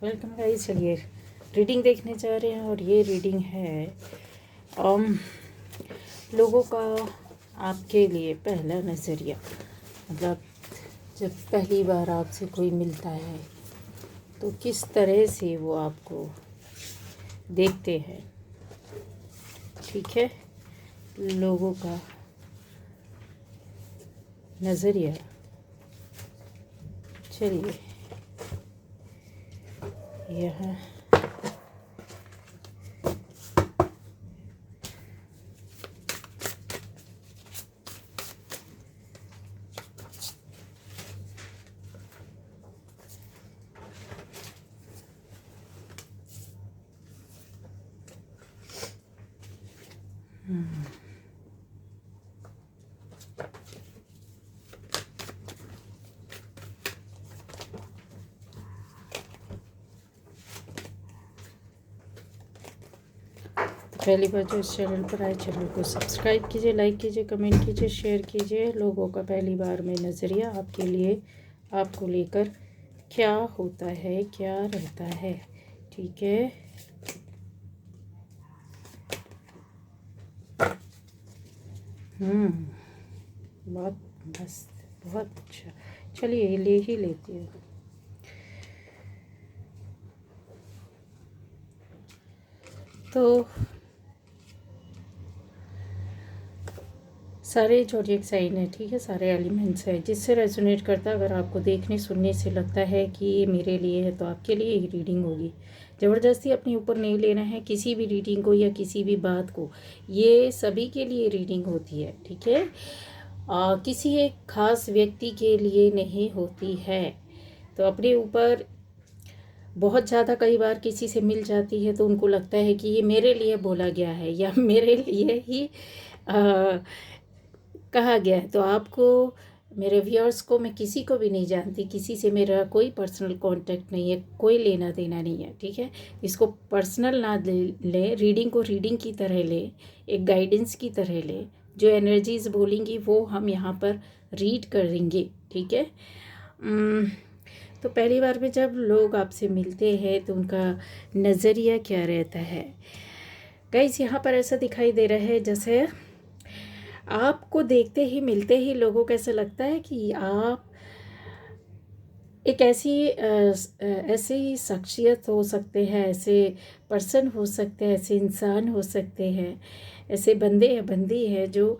Welcome guys. चलिए reading देखने जा रहे हैं और ये रीडिंग है लोगों का आपके लिए पहला नज़रिया। मतलब जब पहली बार आपसे कोई मिलता है तो किस तरह से वो आपको देखते हैं। ठीक है, लोगों का नज़रिया। चलिए यहाँ पहली बार जो इस चैनल पर आए, चैनल को सब्सक्राइब कीजिए, लाइक कीजिए, कमेंट कीजिए, शेयर कीजिए। लोगों का पहली बार में नज़रिया आपके लिए, आपको लेकर क्या होता है, क्या रहता है। ठीक है, बहुत मस्त, बहुत अच्छा। चलिए ले ही लेती हूँ। तो सारे ज़ोडिएक साइन है, ठीक है, सारे एलिमेंट्स है। जिससे रेजोनेट करता है, अगर आपको देखने सुनने से लगता है कि ये मेरे लिए है तो आपके लिए ही रीडिंग होगी। ज़बरदस्ती अपने ऊपर नहीं लेना है किसी भी रीडिंग को या किसी भी बात को। ये सभी के लिए रीडिंग होती है, ठीक है। किसी एक खास व्यक्ति के लिए नहीं होती है। तो अपने ऊपर बहुत ज़्यादा कई बार किसी से मिल जाती है तो उनको लगता है कि ये मेरे लिए बोला गया है या मेरे लिए ही कहा गया है। तो आपको, मेरे व्यूअर्स को, मैं किसी को भी नहीं जानती, किसी से मेरा कोई पर्सनल कांटेक्ट नहीं है, कोई लेना देना नहीं है, ठीक है। इसको पर्सनल ना ले, रीडिंग को रीडिंग की तरह ले, एक गाइडेंस की तरह ले। जो एनर्जीज बोलेंगी वो हम यहाँ पर रीड करेंगे, ठीक है। तो पहली बार में जब लोग आपसे मिलते हैं तो उनका नज़रिया क्या रहता है। गाइस यहाँ पर ऐसा दिखाई दे रहा है जैसे आपको देखते ही, मिलते ही लोगों को ऐसा लगता है कि आप एक ऐसी शख्सियत हो सकते हैं, ऐसे पर्सन हो सकते हैं, ऐसे इंसान हो सकते हैं, ऐसे बंदे या बंदी हैं जो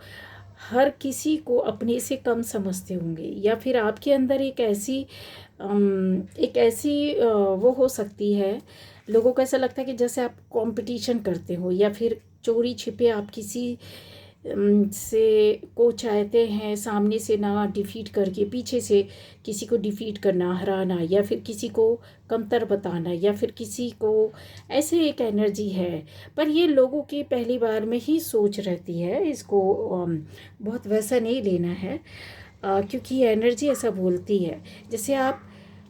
हर किसी को अपने से कम समझते होंगे। या फिर आपके अंदर एक ऐसी वो हो सकती है। लोगों को ऐसा लगता है कि जैसे आप कंपटीशन करते हो या फिर चोरी छिपे आप किसी से को चाहते हैं सामने से ना डिफीट करके पीछे से किसी को डिफीट करना, हराना, या फिर किसी को कमतर बताना, या फिर किसी को, ऐसे एक एनर्जी है। पर ये लोगों की पहली बार में ही सोच रहती है। इसको बहुत वैसा नहीं लेना है, क्योंकि ये एनर्जी ऐसा बोलती है। जैसे आप,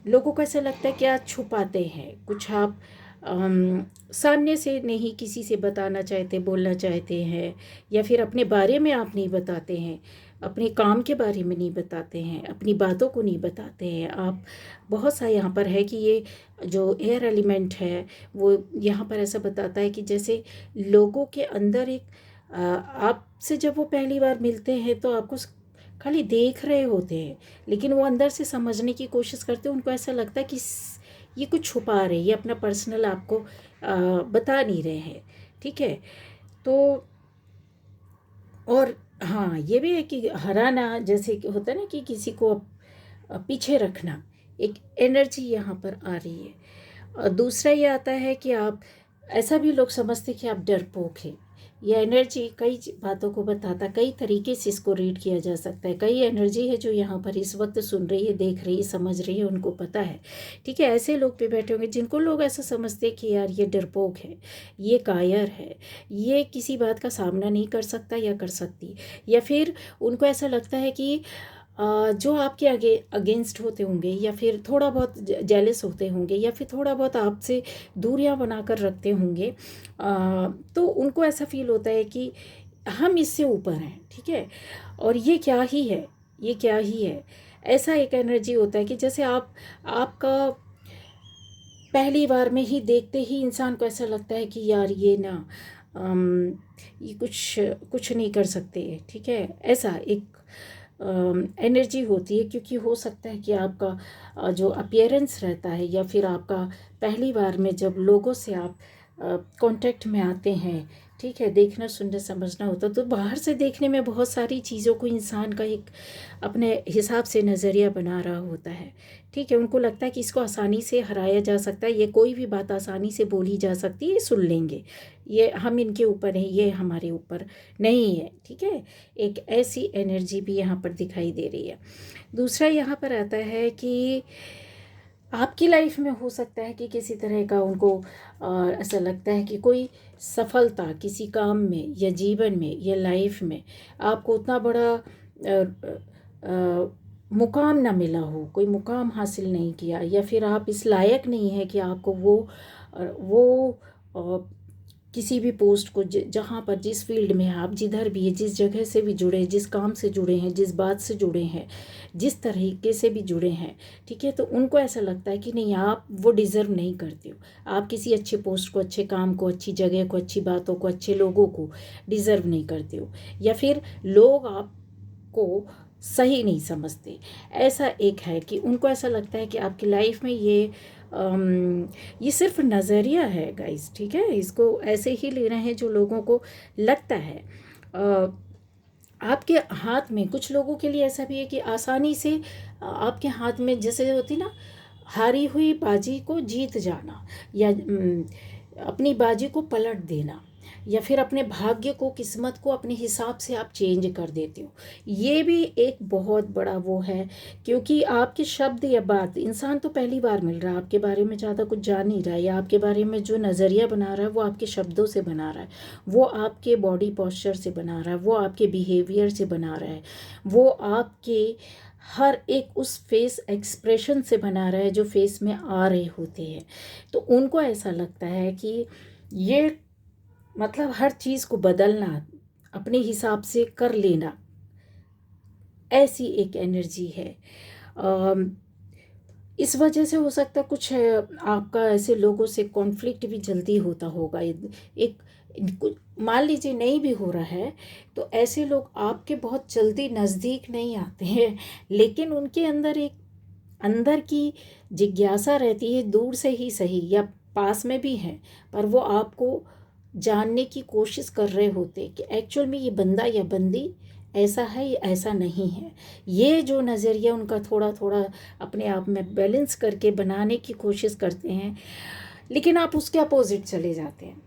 लोगों को ऐसा लगता है कि आप छुपाते हैं कुछ, आप सामने से नहीं किसी से बताना चाहते, बोलना चाहते हैं, या फिर अपने बारे में आप नहीं बताते हैं, अपने काम के बारे में नहीं बताते हैं, अपनी बातों को नहीं बताते हैं आप। बहुत सा यहाँ पर है कि ये जो एयर एलिमेंट है वो यहाँ पर ऐसा बताता है कि जैसे लोगों के अंदर एक आपसे जब वो पहली बार मिलते हैं तो आपको खाली देख रहे होते हैं, लेकिन वो अंदर से समझने की कोशिश करते हैं। उनको ऐसा लगता है कि ये कुछ छुपा रहे, ये अपना पर्सनल आपको बता नहीं रहे हैं, ठीक है। तो और हाँ, ये भी है कि हराना, जैसे कि होता है ना कि किसी को पीछे रखना, एक एनर्जी यहाँ पर आ रही है। और दूसरा ये आता है कि आप, ऐसा भी लोग समझते हैं कि आप डरपोक हैं। यह एनर्जी कई बातों को बताता, कई तरीके से इसको रीड किया जा सकता है। कई एनर्जी है जो यहाँ पर इस वक्त सुन रही है, देख रही है, समझ रही है, उनको पता है, ठीक है। ऐसे लोग पे बैठे होंगे जिनको लोग ऐसा समझते हैं कि यार ये डरपोक है, ये कायर है, ये किसी बात का सामना नहीं कर सकता या कर सकती। या फिर उनको ऐसा लगता है कि जो आपके अगेंस्ट होते होंगे, या फिर थोड़ा बहुत जेलस होते होंगे, या फिर थोड़ा बहुत आपसे दूरियां बनाकर रखते होंगे, तो उनको ऐसा फील होता है कि हम इससे ऊपर हैं, ठीक है, और ये क्या ही है, ये क्या ही है। ऐसा एक एनर्जी होता है कि जैसे आपका पहली बार में ही देखते ही इंसान को ऐसा लगता है कि यार ये ना ये कुछ कुछ नहीं कर सकते, ठीक है, ऐसा एक एनर्जी होती है। क्योंकि हो सकता है कि आपका जो अपीयरेंस रहता है, या फिर आपका पहली बार में जब लोगों से आप कांटेक्ट में आते हैं, ठीक है, देखना सुनना समझना होता, तो बाहर से देखने में बहुत सारी चीज़ों को इंसान का एक अपने हिसाब से नज़रिया बना रहा होता है, ठीक है। उनको लगता है कि इसको आसानी से हराया जा सकता है, ये कोई भी बात आसानी से बोली जा सकती है, ये सुन लेंगे, ये हम इनके ऊपर हैं, ये हमारे ऊपर नहीं है, ठीक है। एक ऐसी एनर्जी भी यहाँ पर दिखाई दे रही है। दूसरा यहाँ पर आता है कि आपकी लाइफ में हो सकता है कि किसी तरह का उनको ऐसा लगता है कि कोई सफलता किसी काम में या जीवन में या लाइफ में आपको उतना बड़ा मुकाम ना मिला हो, कोई मुकाम हासिल नहीं किया, या फिर आप इस लायक नहीं है कि आपको वो किसी भी पोस्ट को जहाँ पर जिस फील्ड में हैं आप, जिधर भी है, जिस जगह से भी जुड़े, जिस काम से जुड़े हैं, जिस बात से जुड़े हैं, जिस तरीके से भी जुड़े हैं, ठीक है, तो उनको ऐसा लगता है कि नहीं, आप वो डिज़र्व नहीं करते हो, आप किसी अच्छे पोस्ट को, अच्छे काम को, अच्छी जगह को, अच्छी बातों को, अच्छे लोगों को डिज़र्व नहीं करते हो, या फिर लोग आपको सही नहीं समझते। ऐसा एक है कि उनको ऐसा लगता है कि आपकी लाइफ में ये सिर्फ नज़रिया है गाइस, ठीक है, इसको ऐसे ही लेना है जो लोगों को लगता है। आपके हाथ में, कुछ लोगों के लिए ऐसा भी है कि आसानी से आपके हाथ में जैसे होती ना, हारी हुई बाजी को जीत जाना, या अपनी बाजी को पलट देना, या फिर अपने भाग्य को, किस्मत को अपने हिसाब से आप चेंज कर देते हो, ये भी एक बहुत बड़ा वो है। क्योंकि आपके शब्द या बात, इंसान तो पहली बार मिल रहा है, आपके बारे में ज़्यादा कुछ जान नहीं रहा है, या आपके बारे में जो नज़रिया बना रहा है वो आपके शब्दों से बना रहा है, वो आपके बॉडी पोस्चर से बना रहा है, वो आपके बिहेवियर से बना रहा है, वो आपके हर एक उस फेस एक्सप्रेशन से बना रहा है जो फेस में आ रहे होते हैं। तो उनको ऐसा लगता है कि ये मतलब हर चीज़ को बदलना, अपने हिसाब से कर लेना, ऐसी एक एनर्जी है। इस वजह से हो सकता है कुछ आपका ऐसे लोगों से कॉन्फ्लिक्ट भी जल्दी होता होगा। एक मान लीजिए नहीं भी हो रहा है तो ऐसे लोग आपके बहुत जल्दी नज़दीक नहीं आते हैं, लेकिन उनके अंदर एक अंदर की जिज्ञासा रहती है, दूर से ही सही या पास में भी है, पर वो आपको जानने की कोशिश कर रहे होते कि एक्चुअल में ये बंदा या बंदी ऐसा है या ऐसा नहीं है। ये जो नज़रिया उनका थोड़ा थोड़ा अपने आप में बैलेंस करके बनाने की कोशिश करते हैं, लेकिन आप उसके अपोजिट चले जाते हैं।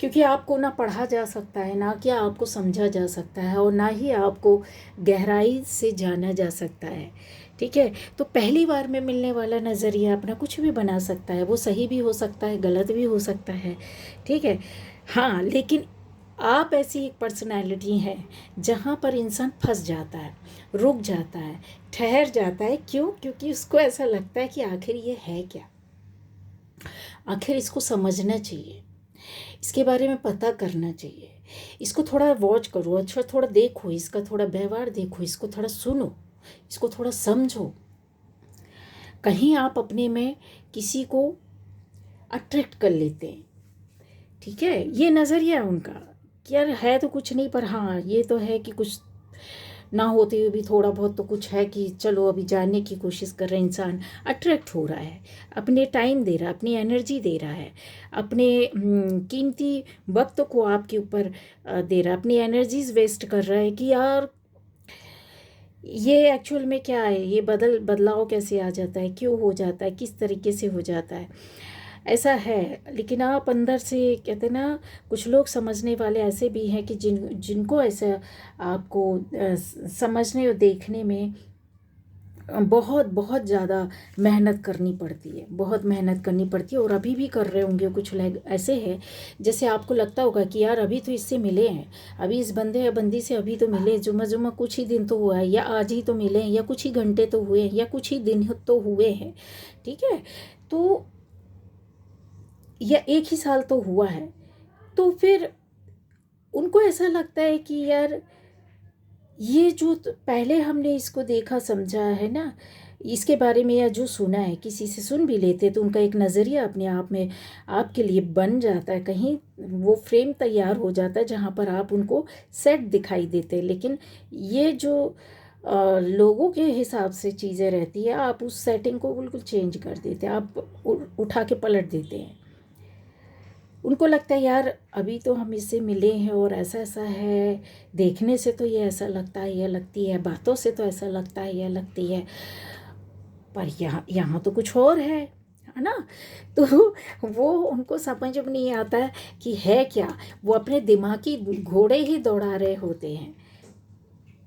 क्योंकि आपको ना पढ़ा जा सकता है, ना कि आपको समझा जा सकता है, और ना ही आपको गहराई से जाना जा सकता है, ठीक है। तो पहली बार में मिलने वाला नज़रिया अपना कुछ भी बना सकता है, वो सही भी हो सकता है, गलत भी हो सकता है, ठीक है। हाँ, लेकिन आप ऐसी एक पर्सनैलिटी है जहाँ पर इंसान फंस जाता है, रुक जाता है, ठहर जाता है। क्यों? क्योंकि उसको ऐसा लगता है कि आखिर ये है क्या, आखिर इसको समझना चाहिए, इसके बारे में पता करना चाहिए, इसको थोड़ा वॉच करो, अच्छा थोड़ा देखो, इसका थोड़ा व्यवहार देखो, इसको थोड़ा सुनो, इसको थोड़ा समझो। कहीं आप अपने में किसी को अट्रैक्ट कर लेते हैं, ठीक है। ये नज़रिया है उनका कि यार है तो कुछ नहीं, पर हाँ ये तो है कि कुछ ना होते हुए भी थोड़ा बहुत तो कुछ है, कि चलो अभी जानने की कोशिश कर रहे हैं, इंसान अट्रैक्ट हो रहा है, अपने टाइम दे रहा है, अपनी एनर्जी दे रहा है, अपने कीमती वक्त को आपके ऊपर दे रहा है, अपनी एनर्जीज वेस्ट कर रहा है कि यार ये एक्चुअल में क्या है, ये बदलाव कैसे आ जाता है, क्यों हो जाता है, किस तरीके से हो जाता है, ऐसा है। लेकिन आप अंदर से कहते हैं ना, कुछ लोग समझने वाले ऐसे भी हैं कि जिनको ऐसा आपको समझने और देखने में बहुत बहुत ज़्यादा मेहनत करनी पड़ती है, बहुत मेहनत करनी पड़ती है, और अभी भी कर रहे होंगे कुछ लोग ऐसे हैं। जैसे आपको लगता होगा कि यार अभी तो इससे मिले हैं, अभी इस बंदे या बंदी से अभी तो मिले, जुम्मा जुम्मा कुछ ही दिन तो हुआ है, या आज ही तो मिले हैं, या कुछ ही घंटे तो हुए हैं, या कुछ ही दिन तो हुए हैं, ठीक है, तो या एक ही साल तो हुआ है। तो फिर उनको ऐसा लगता है कि यार ये जो पहले हमने इसको देखा समझा है ना, इसके बारे में या जो सुना है किसी से सुन भी लेते तो उनका एक नज़रिया अपने आप में आपके लिए बन जाता है, कहीं वो फ्रेम तैयार हो जाता है जहाँ पर आप उनको सेट दिखाई देते हैं। लेकिन ये जो लोगों के हिसाब से चीज़ें रहती है, आप उस सेटिंग को बिल्कुल चेंज कर देते हैं, आप उठा के पलट देते हैं। उनको लगता है यार अभी तो हम इससे मिले हैं और ऐसा ऐसा है, देखने से तो ये ऐसा लगता है, यह लगती है, बातों से तो ऐसा लगता है, यह लगती है, पर यहाँ यहाँ तो कुछ और है ना। तो वो उनको समझ में नहीं आता है कि है क्या, वो अपने दिमागी घोड़े ही दौड़ा रहे होते हैं।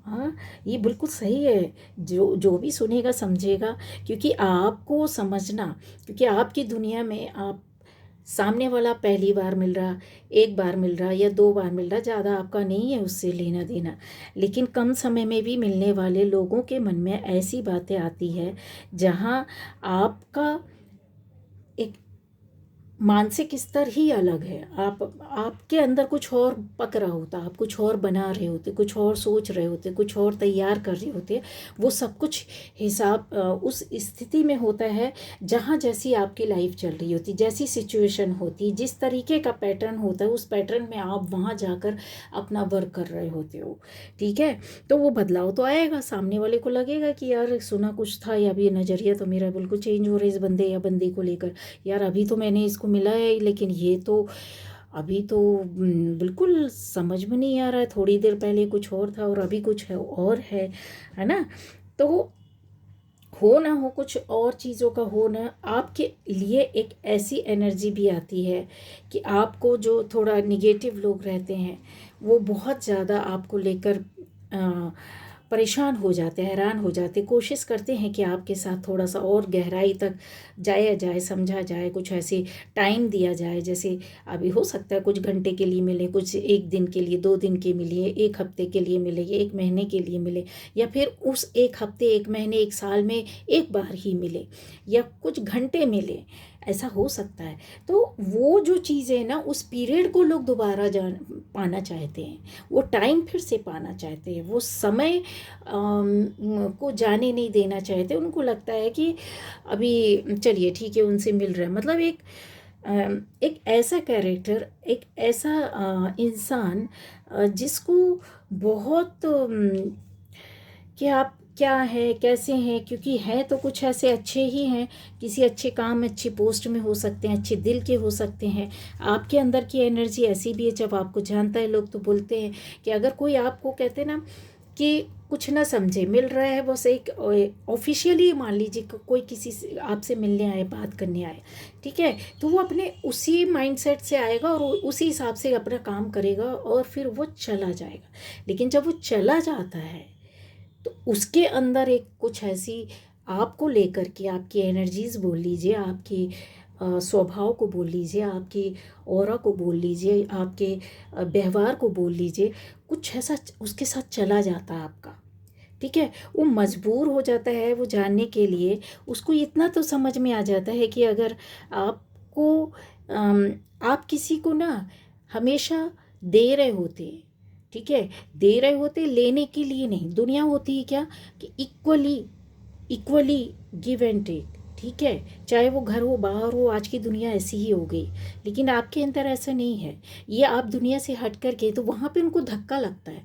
हाँ, ये बिल्कुल सही है, जो जो भी सुनेगा समझेगा, क्योंकि आपको समझना, क्योंकि आपकी दुनिया में आप सामने वाला पहली बार मिल रहा, एक बार मिल रहा या दो बार मिल रहा, ज़्यादा आपका नहीं है उससे लेना देना, लेकिन कम समय में भी मिलने वाले लोगों के मन में ऐसी बातें आती है जहाँ आपका एक मानसिक स्तर ही अलग है। आपके अंदर कुछ और पक रहा होता, आप कुछ और बना रहे होते, कुछ और सोच रहे होते, कुछ और तैयार कर रहे होते। वो सब कुछ हिसाब उस स्थिति में होता है जहाँ जैसी आपकी लाइफ चल रही होती, जैसी सिचुएशन होती, जिस तरीके का पैटर्न होता है, उस पैटर्न में आप वहाँ जाकर अपना वर्क कर रहे होते हो। ठीक है, तो वो बदलाव तो आएगा, सामने वाले को लगेगा कि यार सुना कुछ था, या अभी नज़रिया तो मेरा बिल्कुल चेंज हो रहा है इस बंदे या बंदी को लेकर। यार अभी तो मैंने इसको मिला है, लेकिन ये तो अभी तो बिल्कुल समझ में नहीं आ रहा है, थोड़ी देर पहले कुछ और था और अभी कुछ है और है ना। तो हो ना हो, कुछ और चीज़ों का हो ना, आपके लिए एक ऐसी एनर्जी भी आती है कि आपको जो थोड़ा निगेटिव लोग रहते हैं वो बहुत ज़्यादा आपको लेकर परेशान हो जाते हैं, हैरान हो जाते, कोशिश करते हैं कि आपके साथ थोड़ा सा और गहराई तक जाया जाए, समझा जाए, कुछ ऐसे टाइम दिया जाए। जैसे अभी हो सकता है कुछ घंटे के लिए मिले, कुछ एक दिन के लिए, 2 दिन के मिले, एक हफ्ते के लिए मिले, या 1 महीने के लिए मिले, या फिर उस 1 हफ्ते, 1 महीने, 1 साल में एक बार ही मिले, या कुछ घंटे मिले, ऐसा हो सकता है। तो वो जो चीज़ें ना, उस पीरियड को लोग दोबारा जान पाना चाहते हैं, वो टाइम फिर से पाना चाहते हैं, वो समय को जाने नहीं देना चाहते। उनको लगता है कि अभी चलिए ठीक है उनसे मिल रहा है, मतलब एक ऐसा कैरेक्टर, एक ऐसा इंसान जिसको बहुत कि आप क्या है, कैसे हैं, क्योंकि हैं तो कुछ ऐसे अच्छे ही हैं, किसी अच्छे काम, अच्छी पोस्ट में हो सकते हैं, अच्छे दिल के हो सकते हैं। आपके अंदर की एनर्जी ऐसी भी है, जब आपको जानता है लोग तो बोलते हैं कि अगर कोई आपको कहते हैं ना कि कुछ ना समझे, मिल रहा है बस एक ऑफिशियली, मान लीजिए कोई किसी से आपसे मिलने आए, बात करने आए, ठीक है, तो वो अपने उसी माइंडसेट से आएगा और उसी हिसाब से अपना काम करेगा और फिर वो चला जाएगा। लेकिन जब वो चला जाता है तो उसके अंदर एक कुछ ऐसी आपको लेकर के, आपकी एनर्जीज बोल लीजिए, आपकी स्वभाव को बोल लीजिए, आपकी ऑरा को बोल लीजिए, आपके व्यवहार को बोल लीजिए, कुछ ऐसा उसके साथ चला जाता है आपका। ठीक है, वो मजबूर हो जाता है वो जानने के लिए, उसको इतना तो समझ में आ जाता है कि अगर आपको आप किसी को ना हमेशा दे रहे होते, ठीक है, दे रहे होते, लेने के लिए नहीं। दुनिया होती है क्या कि equally equally give and take, ठीक है, चाहे वो घर हो, बाहर हो, आज की दुनिया ऐसी ही हो गई। लेकिन आपके अंदर ऐसा नहीं है, ये आप दुनिया से हट कर के, तो वहाँ पे उनको धक्का लगता है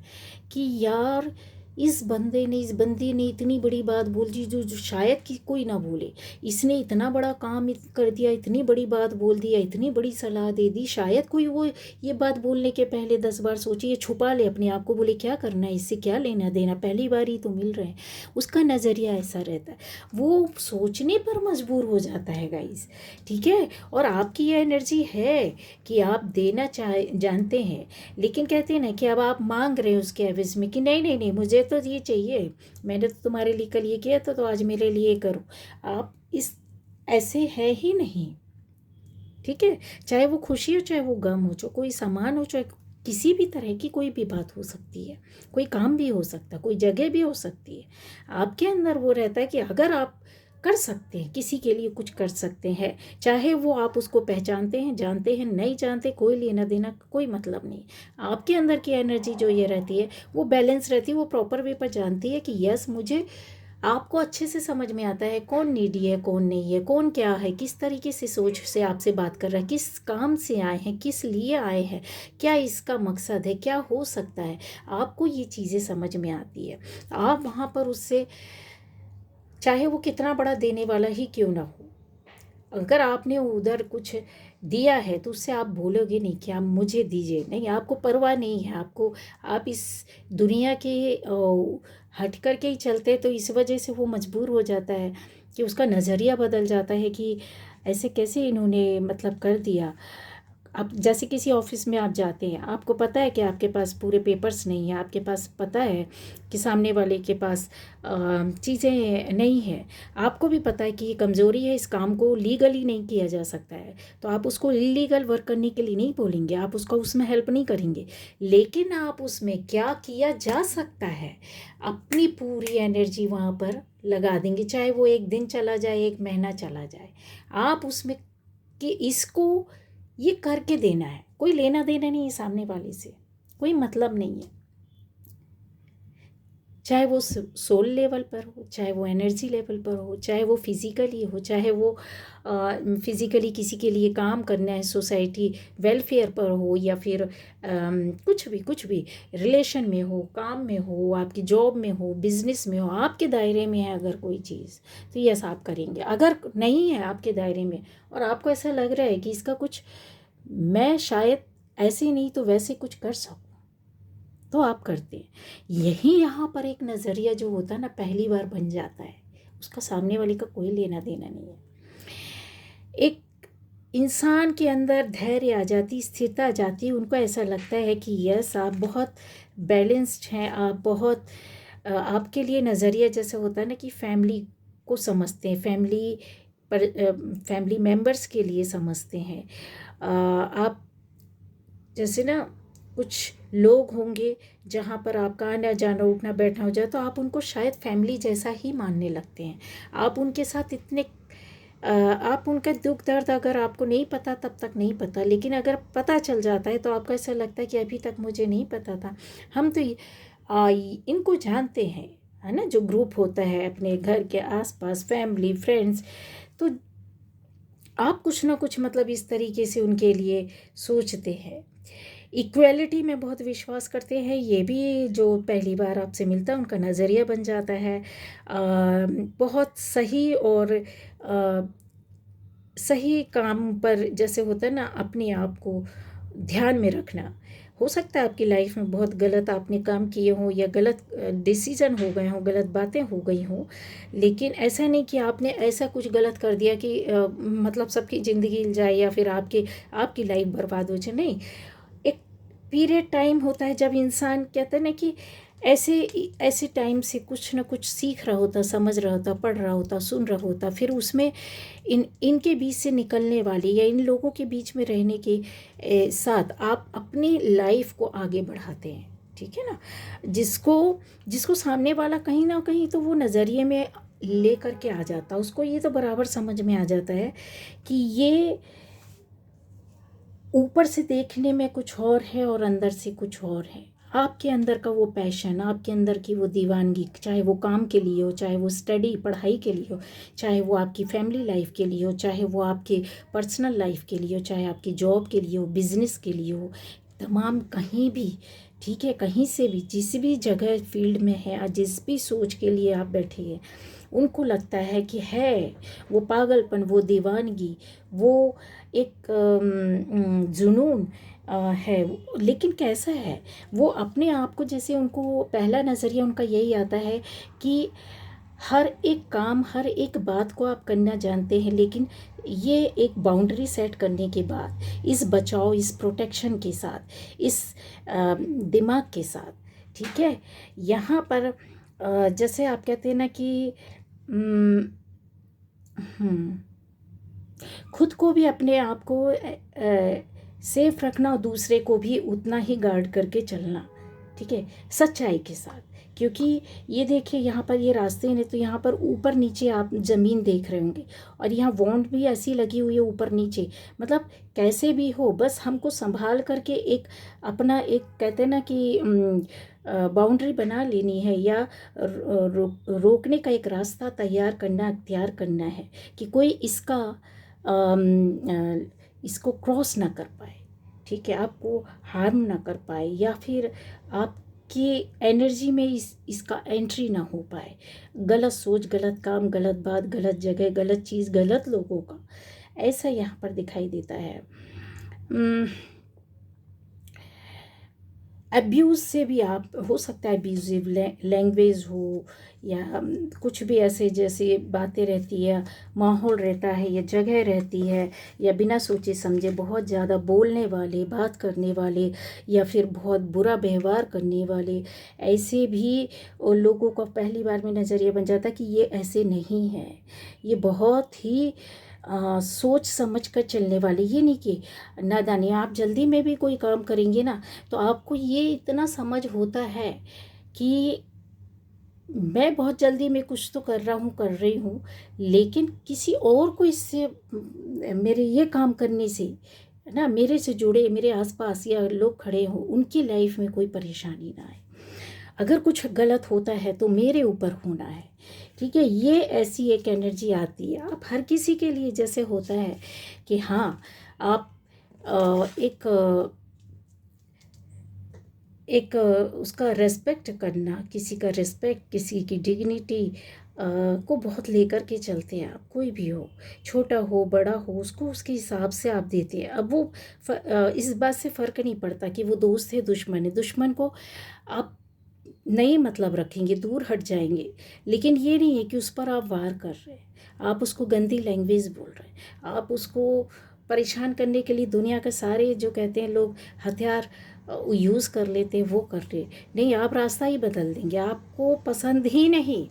कि यार इस बंदे ने, इस बंदी ने इतनी बड़ी बात बोल दी जो शायद कि कोई ना बोले, इसने इतना बड़ा काम कर दिया, इतनी बड़ी बात बोल दिया, इतनी बड़ी सलाह दे दी, शायद कोई वो ये बात बोलने के पहले 10 बार सोचे, ये छुपा ले अपने आप को, बोले क्या करना है इससे, क्या लेना देना, पहली बार ही तो मिल रहे हैं। उसका नज़रिया ऐसा रहता है, वो सोचने पर मजबूर हो जाता है गाइस। ठीक है, और आपकी ये एनर्जी है कि आप देना जानते हैं, लेकिन कहते हैं ना कि अब आप मांग रहे हैं उसके एवज में कि नहीं नहीं नहीं, मुझे तो ये चाहिए, मैंने तो तुम्हारे लिए कल ये किया था तो आज मेरे लिए करो। आप इस ऐसे है ही नहीं। ठीक है, चाहे वो खुशी हो, चाहे वो गम हो, चाहे कोई सामान हो, चाहे किसी भी तरह की कोई भी बात हो सकती है, कोई काम भी हो सकता है, कोई जगह भी हो सकती है। आपके अंदर वो रहता है कि अगर आप कर सकते हैं, किसी के लिए कुछ कर सकते हैं, चाहे वो आप उसको पहचानते हैं, जानते हैं, नहीं जानते, कोई लेना देना कोई मतलब नहीं। आपके अंदर की एनर्जी जो ये रहती है वो बैलेंस रहती है, वो प्रॉपर वे पर जानती है कि यस मुझे आपको अच्छे से समझ में आता है कौन नीडी है, कौन नहीं है, कौन क्या है, किस तरीके से सोच से आपसे बात कर रहा है, किस काम से आए हैं, किस लिए आए हैं, क्या इसका मकसद है, क्या हो सकता है। आपको ये चीज़ें समझ में आती है। आप वहाँ पर उससे, चाहे वो कितना बड़ा देने वाला ही क्यों ना हो, अगर आपने उधर कुछ दिया है तो उससे आप बोलोगे नहीं कि आप मुझे दीजिए, नहीं, आपको परवाह नहीं है। आपको, आप इस दुनिया के हट कर के ही चलते, तो इस वजह से वो मजबूर हो जाता है कि उसका नज़रिया बदल जाता है कि ऐसे कैसे इन्होंने मतलब कर दिया। अब जैसे किसी ऑफिस में आप जाते हैं, आपको पता है कि आपके पास पूरे पेपर्स नहीं है, आपके पास पता है कि सामने वाले के पास चीज़ें नहीं है, आपको भी पता है कि ये कमज़ोरी है, इस काम को लीगली नहीं किया जा सकता है, तो आप उसको इलीगल वर्क करने के लिए नहीं बोलेंगे, आप उसको उसमें हेल्प नहीं करेंगे। लेकिन आप उसमें क्या किया जा सकता है, अपनी पूरी एनर्जी वहाँ पर लगा देंगे, चाहे वो एक दिन चला जाए, एक महीना चला जाए। आप उसमें कि इसको ये करके देना है, कोई लेना देना नहीं है सामने वाले से, कोई मतलब नहीं है। चाहे वो सोल लेवल पर हो, चाहे वो एनर्जी लेवल पर हो, चाहे वो फिज़िकली हो, चाहे वो फिज़िकली किसी के लिए काम करना है, सोसाइटी वेलफेयर पर हो, या फिर कुछ भी रिलेशन में हो, काम में हो, आपकी जॉब में हो, बिजनेस में हो, आपके दायरे में है अगर कोई चीज़, तो यस आप करेंगे। अगर नहीं है आपके दायरे में और आपको ऐसा लग रहा है कि इसका कुछ, मैं शायद ऐसे नहीं तो वैसे कुछ कर सकूँ, तो आप करते हैं। यही यहाँ पर एक नज़रिया जो होता है ना, पहली बार बन जाता है, उसका सामने वाले का कोई लेना देना नहीं है। एक इंसान के अंदर धैर्य आ जाती, स्थिरता आ जाती है, उनको ऐसा लगता है कि यस आप बहुत बैलेंस्ड हैं, आप बहुत आपके लिए नज़रिया जैसे होता है ना कि फैमिली को समझते हैं, फैमिली मेम्बर्स के लिए समझते हैं। आप जैसे ना, कुछ लोग होंगे जहाँ पर आपका आना जाना उठना बैठना हो जाए तो आप उनको शायद फैमिली जैसा ही मानने लगते हैं। आप उनके साथ इतने आप उनका दुख दर्द अगर आपको नहीं पता तब तक नहीं पता, लेकिन अगर पता चल जाता है तो आपको ऐसा लगता है कि अभी तक मुझे नहीं पता था। हम तो इनको जानते हैं, है ना, जो ग्रुप होता है अपने घर के आसपास, फैमिली फ्रेंड्स, तो आप कुछ ना कुछ मतलब इस तरीके से उनके लिए सोचते हैं। इक्वेलिटी में बहुत विश्वास करते हैं, ये भी जो पहली बार आपसे मिलता है उनका नज़रिया बन जाता है। बहुत सही और सही काम पर जैसे होता है ना, अपने आप को ध्यान में रखना। हो सकता है आपकी लाइफ में बहुत गलत आपने काम किए हों या गलत डिसीज़न हो गए हों, गलत बातें हो गई हों, लेकिन ऐसा नहीं कि आपने ऐसा कुछ गलत कर दिया कि मतलब सबकी ज़िंदगी हिल जाए या फिर आपकी लाइफ बर्बाद हो जाए, नहीं। एक पीरियड टाइम होता है जब इंसान कहते हैं ना कि ऐसे ऐसे टाइम से कुछ ना कुछ सीख रहा होता, समझ रहा होता, पढ़ रहा होता, सुन रहा होता, फिर उसमें इनके बीच से निकलने वाली या इन लोगों के बीच में रहने के साथ आप अपनी लाइफ को आगे बढ़ाते हैं, ठीक है ना। जिसको जिसको सामने वाला कहीं ना कहीं तो वो नज़रिए में ले करके आ जाता, उसको ये तो बराबर समझ में आ जाता है कि ये ऊपर से देखने में कुछ और है और अंदर से कुछ और है। आपके अंदर का वो पैशन, आपके अंदर की वो दीवानगी, चाहे वो काम के लिए हो, चाहे वो स्टडी पढ़ाई के लिए हो, चाहे वो आपकी फैमिली लाइफ के लिए हो, चाहे वो आपके पर्सनल लाइफ के लिए हो, चाहे आपकी जॉब के लिए हो, बिजनेस के लिए हो, तमाम कहीं भी, ठीक है, कहीं से भी जिस भी जगह फील्ड में है, जिस भी सोच के लिए आप बैठे हैं, उनको लगता है कि है वो पागलपन, वो दीवानगी, वो एक जुनून है। लेकिन कैसा है वो अपने आप को, जैसे उनको पहला नज़रिया उनका यही आता है कि हर एक काम, हर एक बात को आप करना जानते हैं, लेकिन ये एक बाउंड्री सेट करने के बाद, इस बचाव, इस प्रोटेक्शन के साथ, इस दिमाग के साथ, ठीक है। यहाँ पर जैसे आप कहते हैं ना कि हम्म, खुद को भी, अपने आप को सेफ रखना और दूसरे को भी उतना ही गार्ड करके चलना, ठीक है, सच्चाई के साथ। क्योंकि ये देखिए यहाँ पर ये रास्ते हैं तो यहाँ पर ऊपर नीचे आप ज़मीन देख रहे होंगे और यहाँ वॉन्ट भी ऐसी लगी हुई है ऊपर नीचे, मतलब कैसे भी हो, बस हमको संभाल करके एक अपना, एक कहते हैं ना कि बाउंड्री बना लेनी है या रोकने का एक रास्ता तैयार करना, अख्तियार करना है कि कोई इसको क्रॉस ना कर पाए, ठीक है, आपको हार्म ना कर पाए, या फिर आपकी एनर्जी में इसका एंट्री ना हो पाए। गलत सोच, गलत काम, गलत बात, गलत जगह, गलत चीज़, गलत लोगों का, ऐसा यहाँ पर दिखाई देता है। अब्यूज़ से भी आप हो सकता है, अब्यूज़िव लैंग्वेज हो या कुछ भी ऐसे जैसे बातें रहती है, माहौल रहता है या जगह रहती है, या बिना सोचे समझे बहुत ज़्यादा बोलने वाले, बात करने वाले, या फिर बहुत बुरा व्यवहार करने वाले, ऐसे भी लोगों का पहली बार में नज़रिया बन जाता है कि ये ऐसे नहीं है, ये बहुत ही सोच समझ कर चलने वाले। ये नहीं कि नादानी, आप जल्दी में भी कोई काम करेंगे ना तो आपको ये इतना समझ होता है कि मैं बहुत जल्दी में कुछ तो कर रही हूँ, लेकिन किसी और को इससे, मेरे ये काम करने से ना, मेरे से जुड़े मेरे आसपास या लोग खड़े हों, उनकी लाइफ में कोई परेशानी ना आए। अगर कुछ गलत होता है तो मेरे ऊपर होना है, ठीक है। ये ऐसी एक एनर्जी आती है। आप हर किसी के लिए जैसे होता है कि हाँ, आप एक उसका रेस्पेक्ट करना, किसी का रेस्पेक्ट, किसी की डिग्निटी को बहुत लेकर के चलते हैं आप। कोई भी हो, छोटा हो बड़ा हो, उसको उसके हिसाब से आप देते हैं। अब वो इस बात से फ़र्क नहीं पड़ता कि वो दोस्त है दुश्मन है, दुश्मन को आप नहीं मतलब रखेंगे, दूर हट जाएंगे, लेकिन ये नहीं है कि उस पर आप वार कर रहे हैं, आप उसको गंदी लैंग्वेज बोल रहे हैं, आप उसको परेशान करने के लिए दुनिया के सारे जो कहते हैं लोग हथियार यूज़ कर लेते हैं, वो कर रहे नहीं। आप रास्ता ही बदल देंगे, आपको पसंद ही नहीं,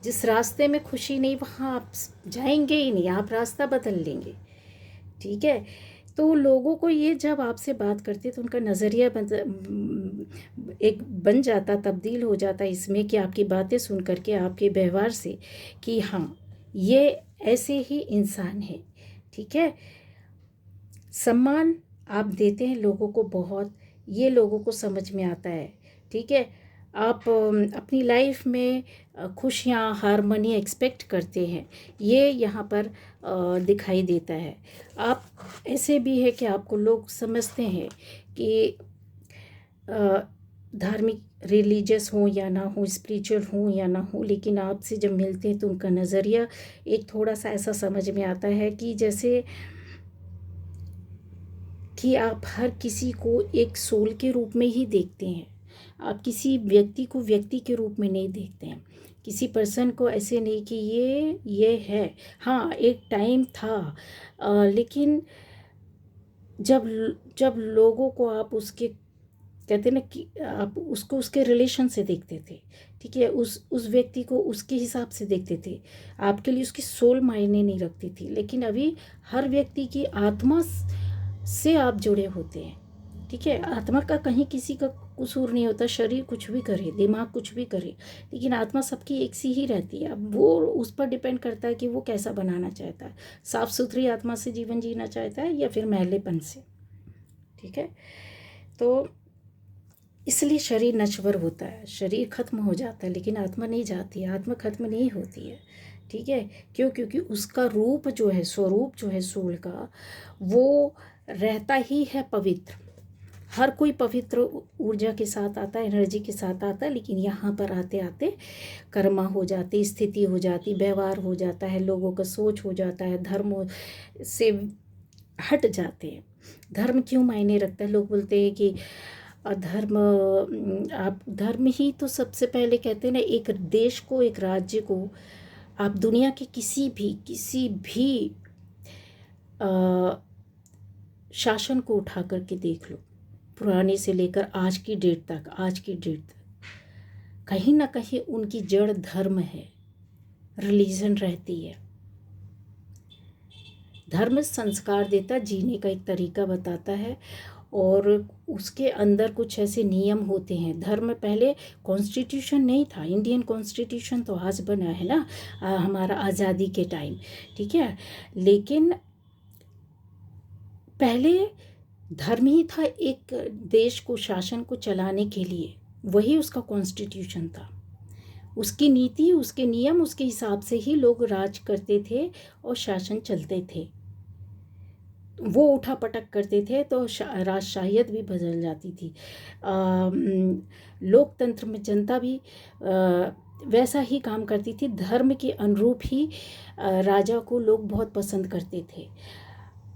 जिस रास्ते में खुशी नहीं वहाँ आप जाएंगे ही नहीं, आप रास्ता बदल लेंगे, ठीक है। तो लोगों को ये जब आपसे बात करते तो उनका नज़रिया एक बन जाता, तब्दील हो जाता इसमें कि आपकी बातें सुन करके, आपके व्यवहार से, कि हाँ ये ऐसे ही इंसान है, ठीक है। सम्मान आप देते हैं लोगों को बहुत, ये लोगों को समझ में आता है, ठीक है। आप अपनी लाइफ में खुशियाँ, हारमोनी एक्सपेक्ट करते हैं, ये यहाँ पर दिखाई देता है। आप ऐसे भी है कि आपको लोग समझते हैं कि धार्मिक, रिलीजियस हो या ना हो, स्पिरिचुअल हो या ना हो, लेकिन आपसे जब मिलते हैं तो उनका नज़रिया एक थोड़ा सा ऐसा समझ में आता है कि जैसे कि आप हर किसी को एक सोल के रूप में ही देखते हैं, आप किसी व्यक्ति को व्यक्ति के रूप में नहीं देखते हैं, किसी पर्सन को ऐसे नहीं कि ये है। हाँ, एक टाइम था, लेकिन जब जब लोगों को आप उसके कहते ना कि आप उसको उसके रिलेशन से देखते थे, ठीक है, उस व्यक्ति को उसके हिसाब से देखते थे, आपके लिए उसकी सोल मायने नहीं रखती थी। लेकिन अभी हर व्यक्ति की आत्मा से आप जुड़े होते हैं, ठीक है। आत्मा का कहीं किसी का कसूर नहीं होता, शरीर कुछ भी करे, दिमाग कुछ भी करे, लेकिन आत्मा सबकी एक सी ही रहती है। अब वो उस पर डिपेंड करता है कि वो कैसा बनाना चाहता है, साफ़ सुथरी आत्मा से जीवन जीना चाहता है या फिर मैलेपन से, ठीक है। तो इसलिए शरीर नश्वर होता है, शरीर खत्म हो जाता है, लेकिन आत्मा नहीं जाती है, आत्मा खत्म नहीं होती है, ठीक है। क्यों? क्योंकि उसका रूप जो है, स्वरूप जो है सोल का, वो रहता ही है पवित्र। हर कोई पवित्र ऊर्जा के साथ आता है, एनर्जी के साथ आता है, लेकिन यहाँ पर आते आते कर्मा हो जाती, स्थिति हो जाती, व्यवहार हो जाता है, लोगों का सोच हो जाता है, धर्म से हट जाते हैं। धर्म क्यों मायने रखता है? लोग बोलते हैं कि धर्म, आप धर्म ही तो सबसे पहले कहते हैं ना, एक देश को, एक राज्य को, आप दुनिया के किसी भी शासन को उठा करके देख लो, पुराने से लेकर आज की डेट तक कहीं ना कहीं उनकी जड़ धर्म है, रिलीजन रहती है। धर्म संस्कार देता, जीने का एक तरीका बताता है, और उसके अंदर कुछ ऐसे नियम होते हैं। धर्म पहले कॉन्स्टिट्यूशन नहीं था, इंडियन कॉन्स्टिट्यूशन तो आज बना है ना हमारा आज़ादी के टाइम, ठीक है, लेकिन पहले धर्म ही था एक देश को, शासन को चलाने के लिए, वही उसका कॉन्स्टिट्यूशन था। उसकी नीति, उसके नियम, उसके हिसाब से ही लोग राज करते थे और शासन चलते थे। वो उठा पटक करते थे तो राजशाहियत भी बदल जाती थी। लोकतंत्र में जनता भी वैसा ही काम करती थी, धर्म के अनुरूप ही राजा को लोग बहुत पसंद करते थे।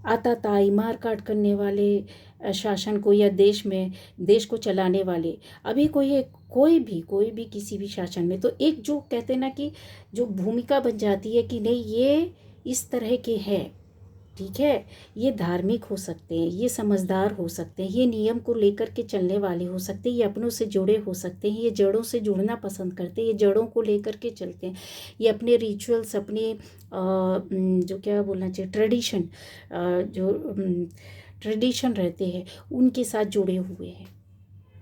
आताताई मार काट करने वाले शासन को, या देश को चलाने वाले, अभी कोई भी किसी भी शासन में, तो एक जो कहते हैं ना कि जो भूमिका बन जाती है कि नहीं ये इस तरह के हैं, ठीक है, ये धार्मिक हो सकते हैं, ये समझदार हो सकते हैं, ये नियम को लेकर के चलने वाले हो सकते हैं, ये अपनों से जुड़े हो सकते हैं, ये जड़ों से जुड़ना पसंद करते हैं, ये जड़ों को लेकर के चलते हैं, ये अपने रिचुअल्स, अपने जो क्या बोलना चाहिए, ट्रेडिशन, जो ट्रेडिशन रहते हैं उनके साथ जुड़े हुए हैं।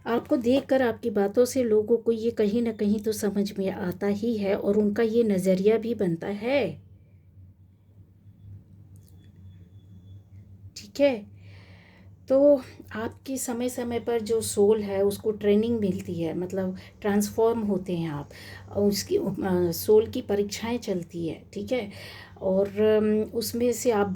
आपको देखकर, आपकी बातों से लोगों को ये कहीं ना कहीं तो समझ में आता ही है और उनका ये नज़रिया भी बनता है, ठीक है। तो आपकी समय समय पर जो सोल है उसको ट्रेनिंग मिलती है, मतलब ट्रांसफॉर्म होते हैं आप, और उसकी सोल की परीक्षाएं चलती है, ठीक है, और उसमें से आप